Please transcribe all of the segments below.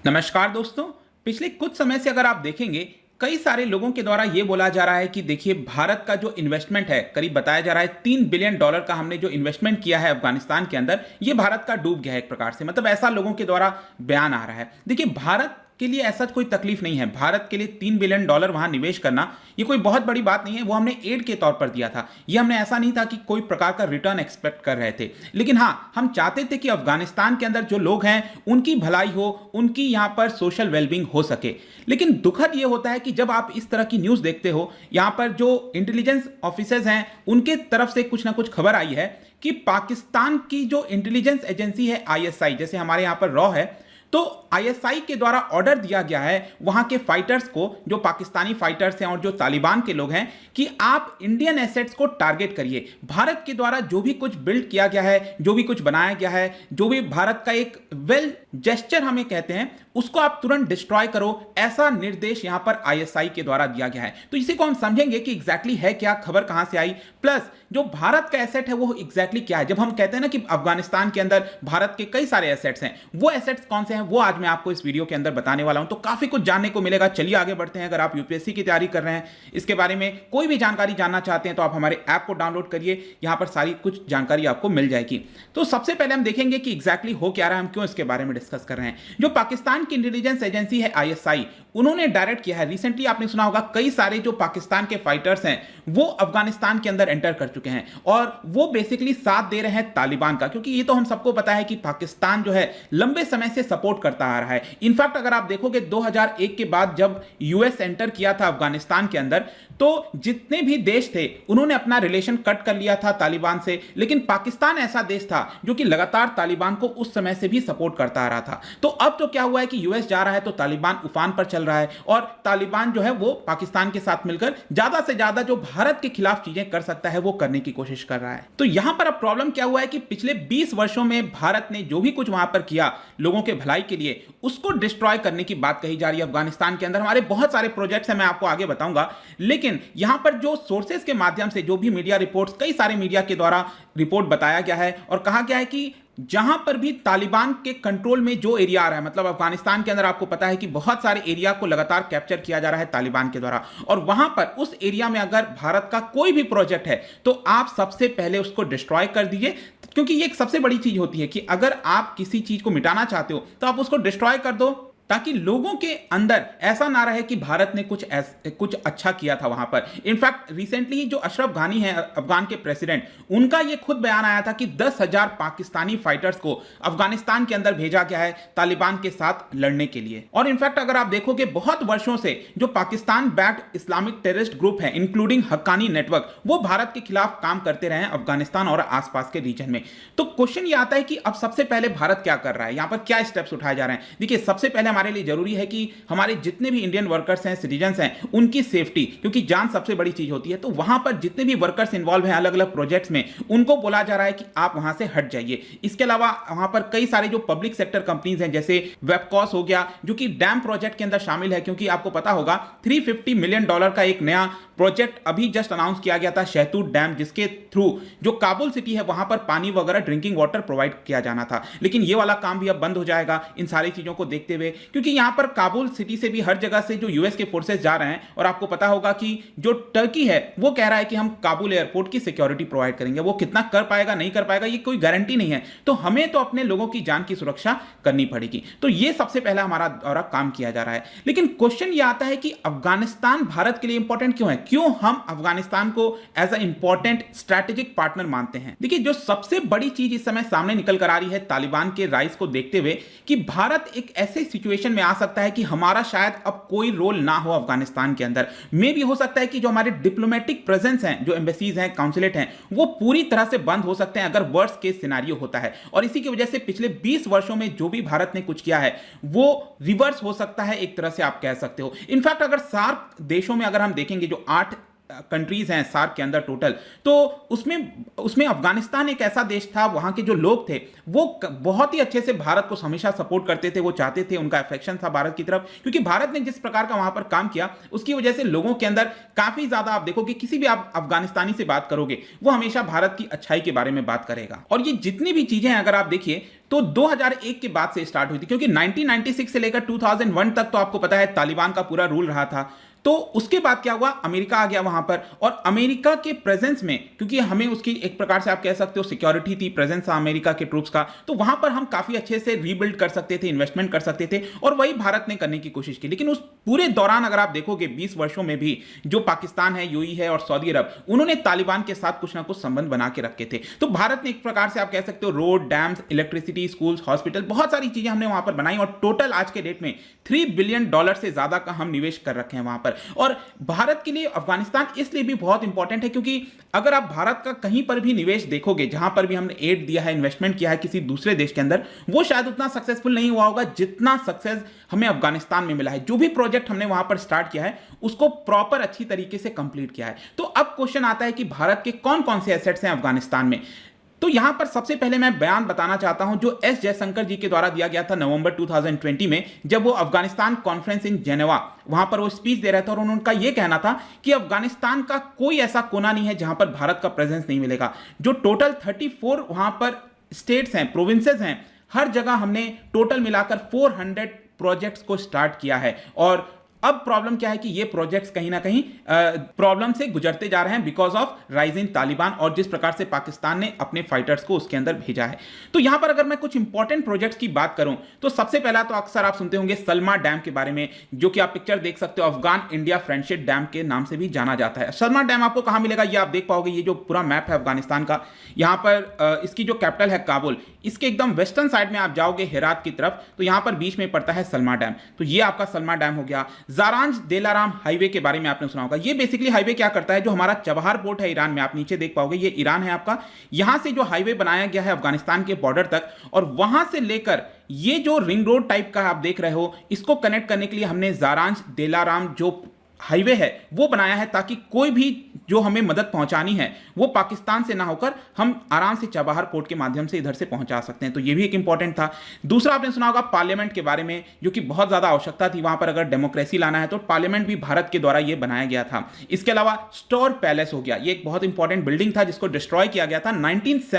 नमस्कार दोस्तों। पिछले कुछ समय से अगर आप देखेंगे, कई सारे लोगों के द्वारा ये बोला जा रहा है कि देखिए भारत का जो इन्वेस्टमेंट है, करीब बताया जा रहा है $3 बिलियन का हमने जो इन्वेस्टमेंट किया है अफगानिस्तान के अंदर, ये भारत का डूब गया है एक प्रकार से। मतलब ऐसा लोगों के द्वारा बयान आ रहा है। देखिए भारत के लिए ऐसा कोई तकलीफ नहीं है। भारत के लिए $3 बिलियन वहां निवेश करना ये कोई बहुत बड़ी बात नहीं है। वो हमने एड के तौर पर दिया था। ये हमने ऐसा नहीं था कि कोई प्रकार का रिटर्न एक्सपेक्ट कर रहे थे। लेकिन हाँ, हम चाहते थे कि अफगानिस्तान के अंदर जो लोग हैं उनकी भलाई हो, उनकी यहां पर सोशल वेलबींग हो सके। लेकिन दुखद ये होता है कि जब आप इस तरह की न्यूज़ देखते हो, यहां पर जो इंटेलिजेंस ऑफिसर्स हैं उनके तरफ से कुछ ना कुछ खबर आई है कि पाकिस्तान की जो इंटेलिजेंस एजेंसी है आईएसआई, जैसे हमारे यहां पर रॉ है, तो आईएसआई के द्वारा ऑर्डर दिया गया है वहां के फाइटर्स को, जो पाकिस्तानी फाइटर्स हैं और जो तालिबान के लोग हैं, कि आप इंडियन एसेट्स को टारगेट करिए। भारत के द्वारा जो भी कुछ बिल्ड किया गया है, जो भी कुछ बनाया गया है, जो भी भारत का एक वेल जेस्चर हमें कहते हैं, उसको आप तुरंत डिस्ट्रॉय करो। ऐसा निर्देश यहां पर आईएसआई के द्वारा दिया गया है। तो इसी को हम समझेंगे कि एग्जैक्टली है क्या, खबर कहां से आई, प्लस जो भारत का एसेट है वो एग्जैक्टली क्या है। जब हम कहते हैं ना कि अफगानिस्तान के अंदर भारत के कई सारे एसेट्स हैं, वो एसेट्स कौन से हैं, वो आज मैं आपको इस वीडियो के अंदर बताने वाला हूं। तो काफी कुछ जानने को मिलेगा। चलिए आगे बढ़ते हैं। अगर आप यूपीएससी की तैयारी कर रहे हैं, इसके बारे में कोई भी जानकारी जानना चाहते हैं, तो आप हमारे ऐप को डाउनलोड करिए। यहां पर सारी कुछ जानकारी आपको मिल जाएगी। तो सबसे पहले हम देखेंगे कि एग्जैक्टली हो क्या रहा है, हम क्यों इसके बारे में डिस्कस कर रहे हैं। जो पाकिस्तान की इंटेलिजेंस एजेंसी है आईएसआई, उन्होंने डायरेक्ट किया है। रिसेंटली आपने सुना होगा कई सारे जो पाकिस्तान के फाइटर्स हैं वो अफगानिस्तान के अंदर एंटर कर चुके हैं और वो बेसिकली साथ दे रहे हैं तालिबान का, क्योंकि ये तो हम सबको पता है कि पाकिस्तान जो है लंबे समय से सपोर्ट करता आ रहा है। इनफैक्ट अगर आप देखोगे 2001 के बाद जब यूएस एंटर किया था अफगानिस्तान के अंदर, तो जितने भी देश थे उन्होंने अपना रिलेशन कट कर लिया था तालिबान से। लेकिन पाकिस्तान ऐसा देश था जो कि लगातार तालिबान को उस समय से भी सपोर्ट करता आ रहा था। तो अब तो क्या हुआ है कि यूएस जा रहा है तो तालिबान उफान पर चल रहा है और तालिबान जो है वो पाकिस्तान के साथ मिलकर ज्यादा से ज्यादा जो भारत के खिलाफ चीजें कर सकता है वो करने की कोशिश कर रहा है। तो यहां पर अब प्रॉब्लम क्या हुआ है कि पिछले 20 वर्षों में भारत ने जो भी कुछ वहां पर किया लोगों के भलाई के लिए, उसको डिस्ट्रॉय करने की बात कही जा रही है। अफगानिस्तान के अंदर हमारे बहुत सारे प्रोजेक्ट्स हैं, मैं आपको आगे बताऊंगा। लेकिन यहां पर जो सोर्सेस के माध्यम से जो भी मीडिया रिपोर्ट्स, कई सारे मीडिया के द्वारा रिपोर्ट बताया गया है और कहा गया है कि जहां पर भी तालिबान के कंट्रोल में जो एरिया आ रहा है, मतलब अफगानिस्तान के अंदर आपको पता है कि बहुत सारे एरिया को लगातार कैप्चर किया जा रहा है तालिबान के द्वारा, और वहां पर उस एरिया में अगर भारत का कोई भी प्रोजेक्ट है तो आप सबसे पहले उसको डिस्ट्रॉय कर दीजिए। क्योंकि ये एक सबसे बड़ी चीज होती है कि अगर आप किसी चीज को मिटाना चाहते हो तो आप उसको डिस्ट्रॉय कर दो, ताकि लोगों के अंदर ऐसा ना रहे कि भारत ने कुछ अच्छा किया था वहां पर। इनफैक्ट रिसेंटली जो अशरफ घानी है अफगान के प्रेसिडेंट, उनका ये खुद बयान आया था कि 10,000 पाकिस्तानी फाइटर्स को अफगानिस्तान के अंदर भेजा गया है तालिबान के साथ लड़ने के लिए। और इनफैक्ट अगर आप देखोगे बहुत वर्षों से जो Pakistan backed Islamic terrorist group है इंक्लूडिंग हक्कानी नेटवर्क, वो भारत के खिलाफ काम करते रहे हैं अफगानिस्तान और आसपास के रीजन में। तो क्वेश्चन ये आता है कि अब सबसे पहले भारत क्या कर रहा है, यहां पर क्या स्टेप्स उठाए जा रहे हैं। देखिए सबसे पहले हमारे लिए जरूरी है कि हमारे जितने भी इंडियन वर्कर्स हैं, सिटीजन्स हैं, उनकी सेफ्टी, क्योंकि जान सबसे बड़ी चीज होती है। तो वहां पर जितने भी वर्कर्स इन्वॉल्व हैं अलग अलग प्रोजेक्ट्स में, उनको बोला जा रहा है कि आप वहां से हट जाइए। इसके अलावा वहां पर कई सारे जो पब्लिक सेक्टर कंपनीज हैं, जैसे वेबकॉस हो गया, जो कि डैम प्रोजेक्ट के अंदर शामिल है, क्योंकि आपको पता होगा $350 मिलियन का एक नया प्रोजेक्ट अभी जस्ट अनाउंस किया गया था, शहतूत डैम, जिसके थ्रू जो काबुल सिटी है वहां पर पानी वगैरह ड्रिंकिंग वाटर प्रोवाइड किया जाना था। लेकिन ये वाला काम भी अब बंद हो जाएगा इन सारी चीजों को देखते हुए, क्योंकि यहां पर काबुल सिटी से भी हर जगह से जो यूएस के फोर्सेस जा रहे हैं, और आपको पता होगा कि जो टर्की है वो कह रहा है कि हम काबुल एयरपोर्ट की सिक्योरिटी प्रोवाइड करेंगे। वो कितना कर पाएगा नहीं कर पाएगा ये कोई गारंटी नहीं है। तो हमें तो अपने लोगों की जान की सुरक्षा करनी पड़ेगी। तो ये सबसे पहला हमारा द्वारा काम किया जा रहा है। लेकिन क्वेश्चन ये आता है कि अफगानिस्तान भारत के लिए इंपॉर्टेंट क्यों है, क्यों हम अफगानिस्तान को as a important strategic partner मानते हैं। देखिए जो सबसे बड़ी चीज इस समय सामने निकल कर आ रही है तालिबान के राइज को देखते हुए, कि भारत एक ऐसे सिचुएशन में आ सकता है कि हमारा शायद अब कोई रोल ना हो अफगानिस्तान के अंदर। मे भी हो सकता है कि जो हमारे डिप्लोमेटिक प्रेजेंस हैं, जो एम्बेसीज हैं, काउंसुलेट हैं, वो पूरी तरह से बंद हो सकते हैं अगर वर्स्ट केस सिनेरियो होता है। और इसी की वजह से पिछले 20 वर्षों में जो भी भारत ने कुछ किया है वो रिवर्स हो सकता है, एक तरह से आप कह सकते हो। इनफैक्ट अगर सार्क देशों में अगर हम देखेंगे, जो 8 कंट्रीज हैं सार्क के अंदर टोटल, तो उसमें उसमें अफगानिस्तान एक ऐसा देश था, वहां के जो लोग थे वो बहुत ही अच्छे से भारत को हमेशा सपोर्ट करते थे, वो चाहते थे, उनका अफेक्शन था भारत की तरफ, क्योंकि भारत ने जिस प्रकार का वहां पर काम किया उसकी वजह से लोगों के अंदर काफी ज्यादा, आप देखो कि किसी भी आप अफगानिस्तानी से बात करोगे वो हमेशा भारत की अच्छाई के बारे में बात करेगा। और ये जितनी भी चीजें अगर आप देखिए तो 2001 के बाद से स्टार्ट हुई थी, क्योंकि 1996 से लेकर 2001 तक तो आपको पता है तालिबान का पूरा रूल रहा था। तो उसके बाद क्या हुआ, अमेरिका आ गया वहां पर, और अमेरिका के प्रेजेंस में, क्योंकि हमें उसकी एक प्रकार से आप कह सकते हो सिक्योरिटी थी, प्रेजेंस था अमेरिका के ट्रूप्स का, तो वहां पर हम काफी अच्छे से रीबिल्ड कर सकते थे, इन्वेस्टमेंट कर सकते थे, और वही भारत ने करने की कोशिश की। लेकिन उस पूरे दौरान अगर आप देखोगे 20 वर्षों में भी जो पाकिस्तान है, यूएई है और सऊदी अरब, उन्होंने तालिबान के साथ कुछ ना कुछ संबंध बना के रखे थे। तो भारत ने एक प्रकार से आप कह सकते हो road, dams, electricity, schools, hospital, बहुत सारी चीजें हमने वहां पर बनाई, और टोटल आज के डेट में $3 बिलियन से ज्यादा का हम निवेश कर रखे हैं वहां पर। और भारत के लिए अफगानिस्तान इसलिए भी बहुत इंपॉर्टेंट है क्योंकि अगर आप भारत का कहीं पर भी निवेश देखोगे, जहां पर भी हमने एड दिया है, इन्वेस्टमेंट किया है किसी दूसरे देश के अंदर, वो शायद उतना सक्सेसफुल नहीं हुआ होगा जितना सक्सेस हमें अफगानिस्तान में मिला है। जो भी प्रोजेक्ट हमने वहां पर स्टार्ट किया है उसको प्रॉपर अच्छी तरीके से कंप्लीट किया है। तो अब क्वेश्चन आता है कि भारत के कौन कौन से एसेट्स हैं अफगानिस्तान में। तो यहां पर सबसे पहले मैं बयान बताना चाहता हूं जो एस जयशंकर जी के द्वारा दिया गया था नवंबर 2020 में, जब वो अफगानिस्तान कॉन्फ्रेंस इन जेनेवा, वहां पर वो स्पीच दे रहे थे, और उनका यह कहना था कि अफगानिस्तान का कोई ऐसा कोना नहीं है जहां पर भारत का प्रेजेंस नहीं मिलेगा। जो टोटल 34 वहां पर स्टेट्स हैं, प्रोविंसेस हैं, हर जगह हमने टोटल मिलाकर 400 प्रोजेक्ट्स को स्टार्ट किया है। और अब प्रॉब्लम क्या है कि ये प्रोजेक्ट्स कहीं ना कहीं प्रॉब्लम से गुजरते जा रहे हैं बिकॉज ऑफ राइजिंग तालिबान, और जिस प्रकार से पाकिस्तान ने अपने फाइटर्स को उसके अंदर भेजा है। तो यहां पर अगर मैं कुछ इंपॉर्टेंट प्रोजेक्ट्स की बात करूं तो सबसे पहला तो अक्सर आप सुनते होंगे सलमा डैम के बारे में, जो कि आप पिक्चर देख सकते हो, अफगान इंडिया फ्रेंडशिप डैम के नाम से भी जाना जाता है। सलमा डैम आपको कहां मिलेगा ये आप देख पाओगे, ये जो पूरा मैप है अफगानिस्तान का, यहां पर इसकी जो कैपिटल है काबुल, इसके एकदम वेस्टर्न साइड में आप जाओगे हेरात की तरफ, तो यहां पर बीच में पड़ता है सलमा डैम। तो ये आपका सलमा डैम हो गया। जारांज देलाराम हाईवे के बारे में आपने सुना होगा। ये बेसिकली हाईवे क्या करता है, जो हमारा चबहार पोर्ट है ईरान में, आप नीचे देख पाओगे ये ईरान है आपका, यहां से जो हाईवे बनाया गया है अफगानिस्तान के बॉर्डर तक, और वहां से लेकर ये जो रिंग रोड टाइप का आप देख रहे हो, इसको कनेक्ट करने के लिए हमने जारांज देलाराम जो हाईवे है वो बनाया है, ताकि कोई भी जो हमें मदद पहुंचानी है वो पाकिस्तान से ना होकर हम आराम से चबहार पोर्ट के माध्यम से इधर से पहुंचा सकते हैं। तो ये भी एक इंपॉर्टेंट था। दूसरा आपने सुना होगा पार्लियामेंट के बारे में, जो कि बहुत ज्यादा आवश्यकता थी वहां पर, अगर डेमोक्रेसी लाना है तो पार्लियामेंट भी भारत के द्वारा ये बनाया गया था। इसके अलावा स्टोर पैलेस हो गया, ये एक बहुत इंपॉर्टेंट बिल्डिंग था जिसको डिस्ट्रॉय किया गया था, 19th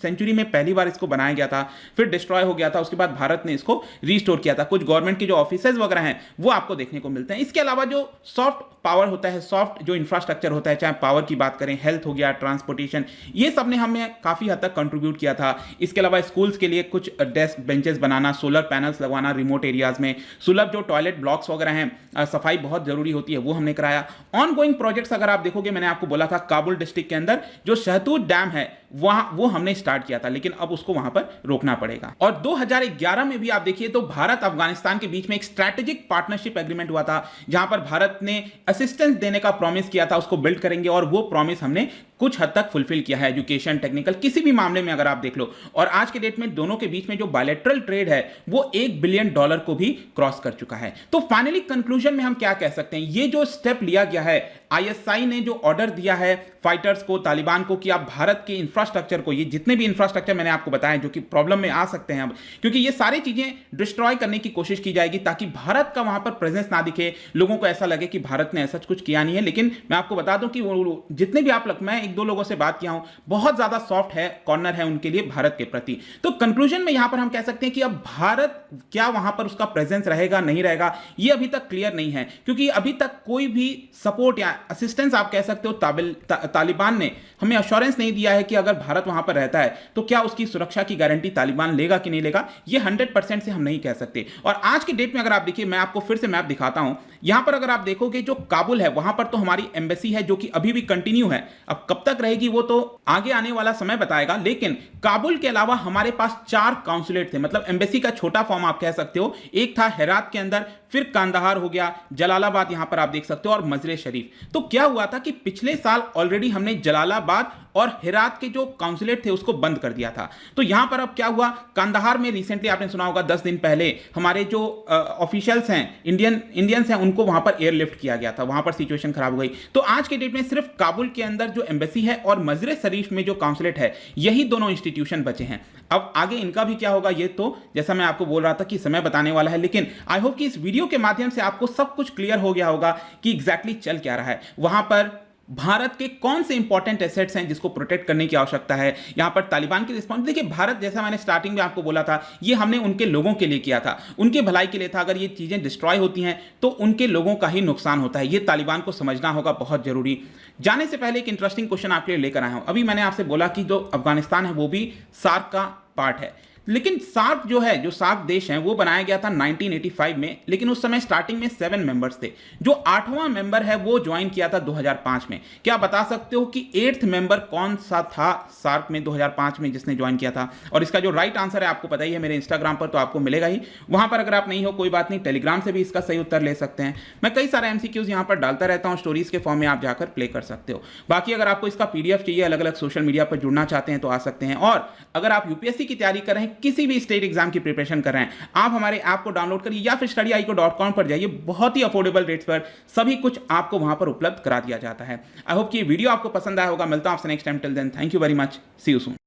सेंचुरी में पहली बार इसको बनाया गया था, फिर डिस्ट्रॉय हो गया था, उसके बाद भारत ने इसको रिस्टोर किया था। कुछ गवर्नमेंट के जो ऑफिसेज वगैरह हैं वो आपको देखने को मिलते हैं। इसके अलावा जो सॉफ्ट पावर होता है, सॉफ्ट जो इंफ्रास्ट्रक्चर होता है, चाहे पावर की बात करें, हेल्थ हो गया, ट्रांसपोर्टेशन, ये सब ने हमें काफी हद तक कंट्रीब्यूट किया था। इसके अलावा स्कूल्स के लिए कुछ डेस्क बेंचेस बनाना, सोलर पैनल्स लगवाना रिमोट एरियाज में, सुलभ जो टॉयलेट ब्लॉक्स वगैरह हैं, सफाई बहुत जरूरी होती है, वो हमने कराया। ऑन गोइंग प्रोजेक्ट्स अगर आप देखोगे, मैंने आपको बोला था काबुल डिस्ट्रिक्ट के अंदर जो शहतूत डैम है वहां वो हमने स्टार्ट किया था, लेकिन अब उसको वहां पर रोकना पड़ेगा। और 2011 में भी आप देखिए तो भारत अफगानिस्तान के बीच में एक स्ट्रैटेजिक पार्टनरशिप एग्रीमेंट हुआ था, जहां पर भारत ने असिस्टेंस देने का प्रॉमिस किया था, उसको बिल्ड करेंगे, और वो प्रॉमिस हमने कुछ हद तक फुलफिल किया है, एजुकेशन, टेक्निकल, किसी भी मामले में अगर आप देख लो। और आज के डेट में दोनों के बीच में जो बायलैटरल ट्रेड है वो $1 बिलियन को भी क्रॉस कर चुका है। तो फाइनली कंक्लूजन में हम क्या कह सकते हैं, ये जो स्टेप लिया गया है, आईएसआई ने जो ऑर्डर दिया है फाइटर्स को, तालिबान को, कि आप भारत के इंफ्रास्ट्रक्चर को, ये जितने भी इंफ्रास्ट्रक्चर मैंने आपको बताया जो कि प्रॉब्लम में आ सकते हैं अब, क्योंकि ये सारी चीजें डिस्ट्रॉय करने की कोशिश की जाएगी ताकि भारत का वहां पर प्रेजेंस ना दिखे, लोगों को ऐसा लगे कि भारत ने ऐसा कुछ किया नहीं है। लेकिन मैं आपको बता दूं कि वो जितने भी मैं एक दो लोगों से बात किया हूं, बहुत ज्यादा सॉफ्ट है, कॉर्नर है उनके लिए भारत के प्रति। तो कंक्लूजन में यहां पर हम कह सकते हैं कि अब भारत क्या वहां पर उसका प्रेजेंस रहेगा नहीं रहेगा, ये अभी तक क्लियर नहीं है, क्योंकि अभी तक कोई भी सपोर्ट या असिस्टेंस आप कह सकते हो तालिबान ने हमें अश्योरेंस नहीं दिया है कि अगर भारत वहां पर रहता है तो क्या उसकी सुरक्षा की गारंटी तालिबान लेगा कि नहीं लेगा, ये 100% से हम नहीं कह सकते। और आज की डेट में अगर आप देखिए, मैं आपको फिर से मैप दिखाता हूं, यहां पर अगर आप देखोगे जो काबुल है वहां पर तो हमारी एम्बेसी है जो कि अभी भी कंटिन्यू है, अब कब तक रहेगी वो तो आगे आने वाला समय बताएगा। लेकिन काबुल के अलावा हमारे पास 4 काउंसुलेट थे, मतलब एम्बेसी का छोटा फॉर्म आप कह सकते हो। एक था हेरात के अंदर, फिर कांदाहार हो गया, जलालाबाद यहां पर आप देख सकते हो, और मजरे शरीफ। तो क्या हुआ था कि पिछले साल ऑलरेडी हमने जलालाबाद और हेरात के जो काउंसलेट थे उसको बंद कर दिया था। तो यहां पर अब क्या हुआ, कांदाहार में रिसेंटली आपने सुना होगा 10 दिन पहले हमारे जो ऑफिशियल्स हैं, इंडियंस हैं, उनको वहां पर एयरलिफ्ट किया गया था, वहां पर सिचुएशन खराब हो गई। तो आज के डेट में सिर्फ काबुल के अंदर जो एम्बेसी है और मजरे शरीफ में जो काउंसलेट है, यही दोनों इंस्टीट्यूशन बचे हैं। अब आगे इनका भी क्या होगा, ये तो जैसा मैं आपको बोल रहा था कि समय बताने वाला है, लेकिन आई होप कि इस वीडियो के माध्यम से आपको सब कुछ क्लियर हो गया होगा कि एग्जैक्टली चल क्या रहा है, वहां पर भारत के कौन से इंपॉर्टेंट एसेट्स हैं जिसको प्रोटेक्ट करने की आवश्यकता है, यहां पर तालिबान की रिस्पॉन्स। देखिए भारत, जैसा मैंने स्टार्टिंग में आपको बोला था, ये हमने उनके लोगों के लिए किया था, उनके भलाई के लिए था। अगर ये चीजें डिस्ट्रॉय होती हैं तो उनके लोगों का ही नुकसान होता है, ये तालिबान को समझना होगा, बहुत जरूरी। जाने से पहले एक इंटरेस्टिंग क्वेश्चन आपके लिए लेकर आया हूं। अभी मैंने आपसे बोला कि जो अफगानिस्तान है वो भी सार्क का पार्ट है, लेकिन सार्क जो है, जो सार्क देश हैं, वो बनाया गया था 1985 में, लेकिन उस समय स्टार्टिंग में 7 मेंबर्स थे। जो 8वां मेंबर है वो ज्वाइन किया था 2005 में। क्या बता सकते हो कि 8th मेंबर कौन सा था सार्क में 2005 में जिसने ज्वाइन किया था? और इसका जो राइट आंसर है आपको पता ही है, मेरे इंस्टाग्राम पर तो आपको मिलेगा ही, वहां पर अगर आप नहीं हो कोई बात नहीं, टेलीग्राम से भी इसका सही उत्तर ले सकते हैं। मैं कई सारे एमसीक्यूज यहां पर डालता रहता हूं, स्टोरीज के फॉर्म में आप जाकर प्ले कर सकते हो। बाकी अगर आपको इसका पीडीएफ चाहिए, अलग अलग सोशल मीडिया पर जुड़ना चाहते हैं तो आ सकते हैं। और अगर आप यूपीएससी की तैयारी कर रहे हैं, किसी भी स्टेट एग्जाम की प्रिपरेशन कर रहे हैं, आप हमारे ऐप को डाउनलोड करिए या फिर studyiko.com पर जाइए, बहुत ही अफोर्डेबल रेट्स पर सभी कुछ आपको वहां पर उपलब्ध करा दिया जाता है। आई होप कि ये वीडियो आपको पसंद आया होगा। मिलता हूं आपसे next time, till then thank you very much, see you soon.